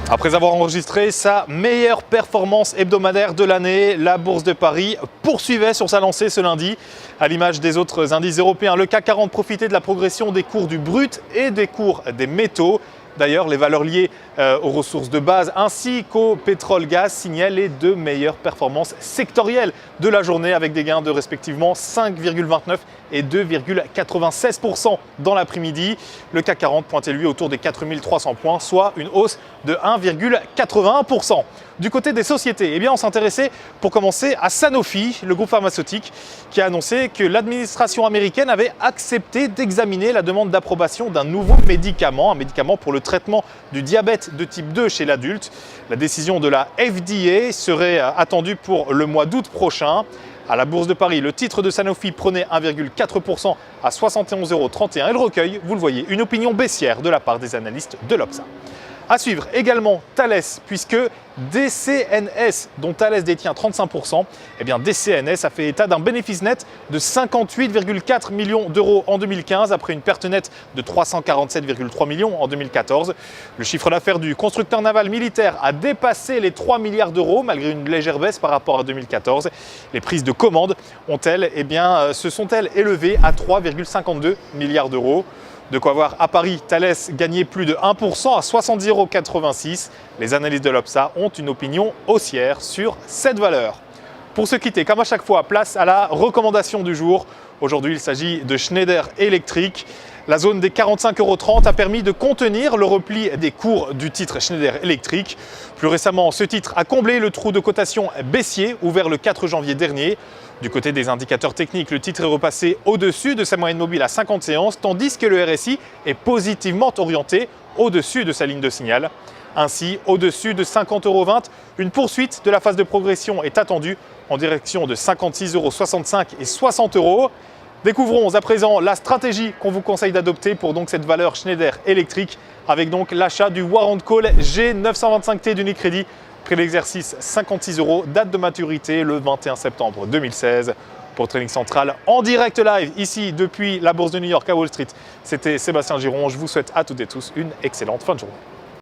Après avoir enregistré sa meilleure performance hebdomadaire de l'année, la Bourse de Paris poursuivait sur sa lancée ce lundi. À l'image des autres indices européens, le CAC 40 profitait de la progression des cours du brut et des cours des métaux. D'ailleurs, les valeurs liées aux ressources de base ainsi qu'au pétrole-gaz signaient les deux meilleures performances sectorielles de la journée avec des gains de respectivement 5,29 et 2,96% dans l'après-midi. Le CAC 40 pointait lui autour des 4300 points, soit une hausse de 1,81%. Du côté des sociétés, eh bien, on s'intéressait pour commencer à Sanofi, le groupe pharmaceutique, qui a annoncé que l'administration américaine avait accepté d'examiner la demande d'approbation d'un nouveau médicament, un médicament pour le traitement du diabète de type 2 chez l'adulte. La décision de la FDA serait attendue pour le mois d'août prochain. À la Bourse de Paris, le titre de Sanofi prenait 1,4% à 71,31 € et le recueil, vous le voyez, une opinion baissière de la part des analystes de l'Obsa. À suivre également Thales, puisque DCNS, dont Thales détient 35%, eh bien DCNS a fait état d'un bénéfice net de 58,4 millions d'euros en 2015, après une perte nette de 347,3 millions en 2014. Le chiffre d'affaires du constructeur naval militaire a dépassé les 3 milliards d'euros, malgré une légère baisse par rapport à 2014. Les prises de commandes se sont-elles élevées à 3,52 milliards d'euros. De quoi voir à Paris, Thales gagner plus de 1% à 70,86 €. Les analystes de l'Obsa ont une opinion haussière sur cette valeur. Pour se quitter, comme à chaque fois, place à la recommandation du jour. Aujourd'hui, il s'agit de Schneider Electric. La zone des 45,30 € a permis de contenir le repli des cours du titre Schneider Electric. Plus récemment, ce titre a comblé le trou de cotation baissier ouvert le 4 janvier dernier. Du côté des indicateurs techniques, le titre est repassé au-dessus de sa moyenne mobile à 50 séances, tandis que le RSI est positivement orienté au-dessus de sa ligne de signal. Ainsi, au-dessus de 50,20 €, une poursuite de la phase de progression est attendue en direction de 56,65 € et 60 €. Découvrons à présent la stratégie qu'on vous conseille d'adopter pour donc cette valeur Schneider Electric, avec donc l'achat du Warrant Call G925T d'Unicredit. Prix d'exercice 56 €, date de maturité le 21 septembre 2016. Pour Trading Central en direct live ici depuis la Bourse de New York à Wall Street, c'était Sébastien Giron. Je vous souhaite à toutes et tous une excellente fin de journée.